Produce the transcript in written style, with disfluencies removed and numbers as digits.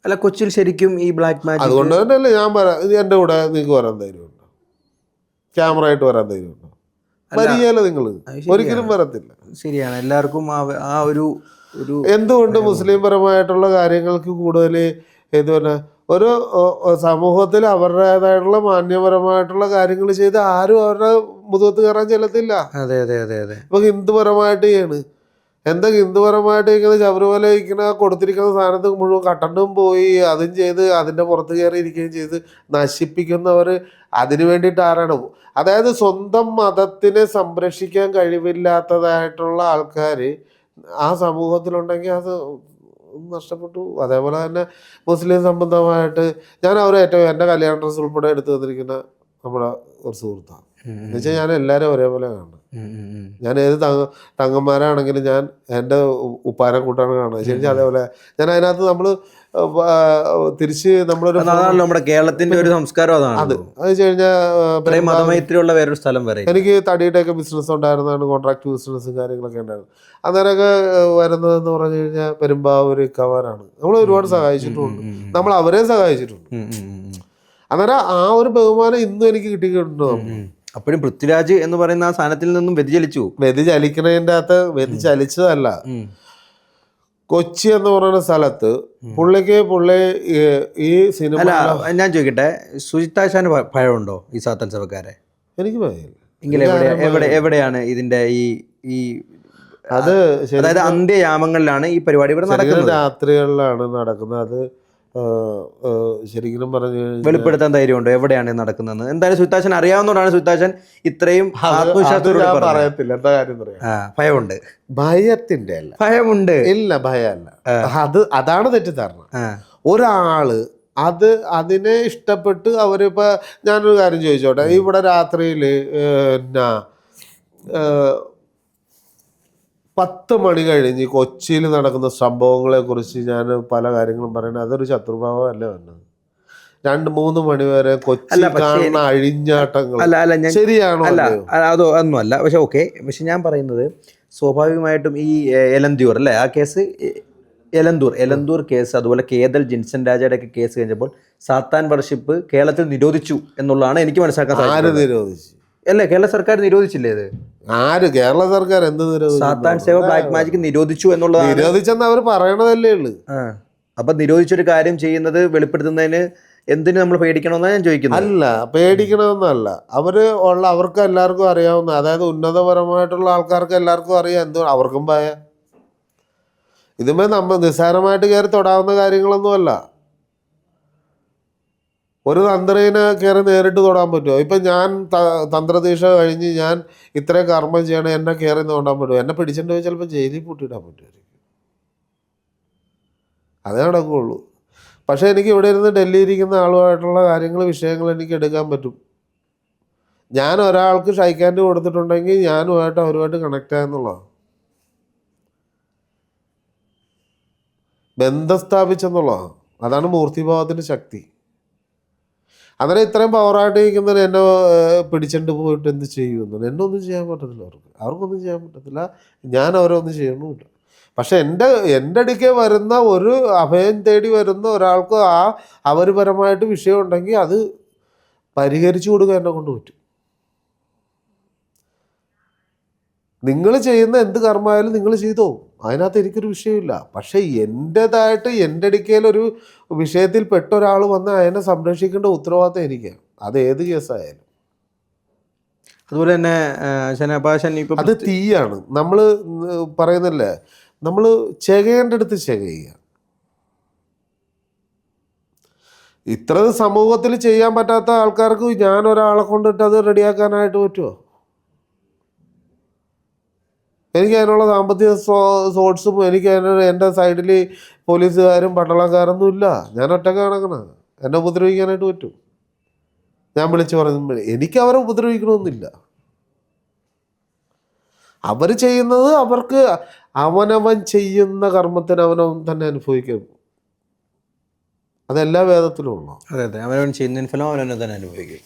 അല്ല കൊച്ചിയിൽ ശരിക്കും ഈ ബ്ലാക്ക് മാജിക് അതുകൊണ്ട് തന്നെയല്ലേ ഞാൻ പറയാം, എൻ്റെ കൂടെ നിങ്ങൾക്ക് വരാൻ ധൈര്യമുണ്ടോ? ക്യാമറ ആയിട്ട് വരാൻ ധൈര്യമുണ്ടോ? വരികയല്ലോ നിങ്ങൾ, ഒരിക്കലും വരത്തില്ല. ശരിയാണ്, എല്ലാവർക്കും ആ ഒരു എന്തുകൊണ്ട് മുസ്ലിം പരമായിട്ടുള്ള കാര്യങ്ങൾക്ക് കൂടുതൽ ഇതുപോലെ ഒരു സമൂഹത്തിൽ അവരുടേതായിട്ടുള്ള മാന്യപരമായിട്ടുള്ള കാര്യങ്ങൾ ചെയ്ത് ആരും അവരുടെ മുതുകത്ത് കയറാൻ ചെല്ലത്തില്ല. അതെ അതെ അതെ അതെ. ഇപ്പൊ ഹിന്ദുപരമായിട്ട് ചെയ്യാണ്, എന്താ ഹിന്ദുപരമായിട്ട് ഇരിക്കുന്ന ശബരിമല ഇരിക്കുന്ന കൊടുത്തിരിക്കുന്ന സാധനത്ത് മുഴുവൻ കട്ടണ്ടും പോയി അതും ചെയ്ത് അതിൻ്റെ പുറത്ത് കയറി ഇരിക്കുകയും ചെയ്ത് നശിപ്പിക്കുന്നവർ അതിനു വേണ്ടിയിട്ട് ആരാണ്? അതായത് സ്വന്തം മതത്തിനെ സംരക്ഷിക്കാൻ കഴിവില്ലാത്തതായിട്ടുള്ള ആൾക്കാർ ആ സമൂഹത്തിലുണ്ടെങ്കിൽ അത് നഷ്ടപ്പെട്ടു. അതേപോലെ തന്നെ മുസ്ലിം സംബന്ധമായിട്ട് ഞാൻ ഏറ്റവും എൻ്റെ കല്യാണ ഡ്രസ്സ് ഉൾപ്പെടെ എടുത്തു തന്നിരിക്കുന്ന നമ്മുടെ ഒരു സുഹൃത്താണ്. എന്നുവെച്ചാൽ ഞാൻ എല്ലാവരും ഒരേപോലെ കാണണം. ഞാൻ ഏത് തങ്ങന്മാരാണെങ്കിലും ഞാൻ എൻ്റെ ഉപ്പാനെ കൂട്ടാണ് കാണുന്നത്. ശരിക്കും അതേപോലെ ഞാൻ അതിനകത്ത് നമ്മൾ തിരിച്ച് നമ്മളൊരു നമ്മുടെ കേരളത്തിന്റെ ഒരു സംസ്കാരം അതാണ്. അത് വെച്ച് കഴിഞ്ഞാൽ മതമൈത്രിയുള്ള വേറൊരു സ്ഥലം വരെ എനിക്ക് തടിയുടെയൊക്കെ ബിസിനസ് ഉണ്ടായിരുന്നതാണ്, കോൺട്രാക്ട് ബിസിനസ്സും കാര്യങ്ങളൊക്കെ ഉണ്ടായിരുന്നു. അന്നേരമൊക്കെ വരുന്നതെന്ന് പറഞ്ഞു കഴിഞ്ഞാൽ പെരുമ്പാവൂർ കവറാണ്. നമ്മൾ ഒരുപാട് സഹായിച്ചിട്ടുണ്ട്, നമ്മൾ അവരെ സഹായിച്ചിട്ടുണ്ട്. അന്നേരം ആ ഒരു ബഹുമാനം ഇന്നും എനിക്ക് കിട്ടിയിട്ടുണ്ട്. അപ്പോഴും പൃഥ്വിരാജ് എന്ന് പറയുന്ന ആ സാധനത്തിൽ നിന്നും വ്യതിചലിക്കണതിൻ്റെ അകത്ത് വ്യതിചലിച്ചതല്ല. കൊച്ചി എന്ന് പറയുന്ന സ്ഥലത്ത് പുള്ളി ഈ സിനിമ, ഞാൻ ചോദിക്കട്ടെ, സുജിത്താശാന് ഭയമുണ്ടോ ഈ സാത്താൻ സഭക്കാരെ? എനിക്ക് ഭയമില്ല. എവിടെയാണ് ഇതിന്റെ ഈ അത് അതായത് അന്ത്യയാമങ്ങളിലാണ് ഈ പരിപാടി ഇവിടെ നടക്കുന്നത്, രാത്രികളിലാണ് നടക്കുന്നത്. അത് ശരിക്കും പറഞ്ഞു വെളിപ്പെടുത്താൻ ധൈര്യമുണ്ടോ എവിടെയാണ് നടക്കുന്നതെന്ന്? എന്തായാലും സുജിത്താശൻ അറിയാവുന്നതാണ്. സുജിത്താശൻ ഇത്രയും ആത്മവിശ്വാസത്തോടെ പറയത്തില്ല. എന്താ കാര്യം പറയാം, ഭയമുണ്ട്. ഭയത്തിന്റെ അല്ല, ഭയമുണ്ട് ഇല്ല, ഭയമല്ല. അതാണ് തെറ്റിദ്ധാരണ. ഒരാള് അതിനെ ഇഷ്ടപ്പെട്ട് അവരിപ്പോ, ഞാനൊരു കാര്യം ചോദിച്ചോട്ടെ, ഇവിടെ രാത്രിയില് 10 മണി കഴിഞ്ഞ് കൊച്ചിയിൽ നടക്കുന്ന സംഭവങ്ങളെ കുറിച്ച് ഞാൻ പല കാര്യങ്ങളും പറയണത് അതൊരു ശത്രുഭാവമല്ല വന്നത്. 2-3 മണി വരെ കൊച്ചി കാണുന്ന അഴിഞ്ഞാട്ടങ്ങൾ ശരിയാണോ? അതോ ഒന്നും അല്ല. പക്ഷെ ഓക്കെ, പക്ഷെ ഞാൻ പറയുന്നത് സ്വാഭാവികമായിട്ടും ഈ എലന്തൂർ അല്ലേ, ആ കേസ് എലന്തൂർ കേസ്, അതുപോലെ കേതൽ ജിൻസൺ രാജയുടെ ഒക്കെ കേസ് കഴിഞ്ഞപ്പോൾ സാത്താൻ വർഷിപ്പ് കേരളത്തിൽ നിരോധിച്ചു എന്നുള്ളതാണ് എനിക്ക് മനസ്സിലാക്കാൻ സാധിച്ചത്. നിരോധിച്ചു അല്ലേ? കേരള സർക്കാർ നിരോധിച്ചില്ലേ ഇത്? കേരള സർക്കാർ എന്ത് നിരോധിച്ചു? സാത്താൻ സേവ ബ്ലാക്ക് മാജിക് നിരോധിച്ചു എന്നുള്ളതാണ്. നിരോധിച്ചെന്ന് അവർ പറയണതല്ലേ ഉള്ളു. അപ്പൊ നിരോധിച്ചൊരു കാര്യം ചെയ്യുന്നത് വെളിപ്പെടുത്തുന്നതിന് എന്തിനു നമ്മൾ പേടിക്കണമെന്നാണ് ഞാൻ ചോദിക്കുന്നത്. അല്ല, പേടിക്കണമെന്നല്ല. അവർക്ക് എല്ലാവർക്കും അറിയാവുന്ന, അതായത് ഉന്നതപരമായിട്ടുള്ള ആൾക്കാർക്ക് എല്ലാവർക്കും അറിയാം എന്തോ അവർക്കും ഭയ. ഇതുമേ നമ്മൾ നിസ്സാരമായിട്ട് കയറി തൊടാവുന്ന കാര്യങ്ങളൊന്നുമല്ല. ഒരു തന്ത്രിനെ കയറി നേരിട്ട് തൊടാൻ പറ്റുമോ? ഇപ്പം ഞാൻ തന്ത്രദീക്ഷ കഴിഞ്ഞ് ഞാൻ ഇത്രയും കർമ്മം ചെയ്യണം, എന്നെ കയറി തോണ്ടാൻ പറ്റുമോ? എന്നെ പിടിച്ചിട്ട് പോയി ചിലപ്പോൾ ജയിലിൽ പൂട്ടിയിടാൻ പറ്റുമായിരിക്കും. അതേ നടക്കുകയുള്ളൂ. പക്ഷേ എനിക്ക് ഇവിടെ ഇരുന്ന് ഡൽഹി ഇരിക്കുന്ന ആളുമായിട്ടുള്ള വിഷയങ്ങൾ എനിക്ക് എടുക്കാൻ പറ്റും. ഞാൻ ഒരാൾക്ക് ഷൈക്കാൻഡ് കൊടുത്തിട്ടുണ്ടെങ്കിൽ ഞാനുമായിട്ട് അവരുമായിട്ട് കണക്ട് ആയെന്നുള്ളതാണ്. ബന്ധം സ്ഥാപിച്ചെന്നുള്ളതാണ്. അതാണ് മൂർത്തിഭാവത്തിൻ്റെ ശക്തി. അങ്ങനെ ഇത്രയും പവറായിട്ട് ഇരിക്കുന്നതിന് എന്നെ പിടിച്ചിട്ട് പോയിട്ട് എന്ത് ചെയ്യുമെന്ന് എന്നെ ഒന്നും ചെയ്യാൻ പറ്റത്തില്ല. അവർക്കൊന്നും ചെയ്യാൻ പറ്റത്തില്ല. ഞാൻ അവരൊന്നും ചെയ്യണമില്ല. പക്ഷെ എൻ്റെ അടുക്കെ വരുന്ന ഒരു അഭയം തേടി വരുന്ന ഒരാൾക്ക് അവരുപരമായിട്ട് വിഷയം ഉണ്ടെങ്കിൽ അത് പരിഹരിച്ചു കൊടുക്കാൻ എന്നെ കൊണ്ട് പറ്റും. നിങ്ങൾ ചെയ്യുന്ന എന്ത് കർമ്മമായാലും നിങ്ങൾ ചെയ്തോ, അതിനകത്ത് എനിക്കൊരു വിഷയമില്ല. പക്ഷേ എൻ്റേതായിട്ട് എൻ്റെ അടുക്കലൊരു വിഷയത്തിൽ പെട്ട ഒരാൾ വന്ന് അതിനെ സംരക്ഷിക്കേണ്ട ഉത്തരവാദിത്തം എനിക്കാണ്, അത് ഏത് കേസായാലും. അതുപോലെ തന്നെ അത് തീയാണ്. നമ്മൾ പറയുന്നില്ലേ, നമ്മൾ ചെകേണ്ടടുത്ത് ചെകയുക. ഇത്ര സമൂഹത്തിൽ ചെയ്യാൻ പറ്റാത്ത ആൾക്കാർക്ക് ഞാൻ ഒരാളെ കൊണ്ടിട്ട് അത് റെഡിയാക്കാനായിട്ട് പറ്റുമോ? എനിക്ക് അതിനുള്ള സാമ്പത്തിക സോഴ്സും എനിക്ക് എൻ്റെ സൈഡിൽ പോലീസുകാരും പട്ടാളക്കാരൊന്നും ഇല്ല. ഞാൻ ഒറ്റക്ക് നടക്കണം. എന്നെ ഉപദ്രവിക്കാനായിട്ട് പറ്റും. ഞാൻ വിളിച്ച് പറയുമ്പോൾ എനിക്ക് അവരെ ഉപദ്രവിക്കണമെന്നില്ല. അവർ ചെയ്യുന്നത് അവർക്ക് അവനവൻ ചെയ്യുന്ന കർമ്മത്തിന് അവനവൻ തന്നെ അനുഭവിക്കും. അതെല്ലാ വേദത്തിലും ഉള്ളു. അതെ, അവനവൻ ചെയ്യുന്നതിന് ഫലം അവനവൻ തന്നെ അനുഭവിക്കും.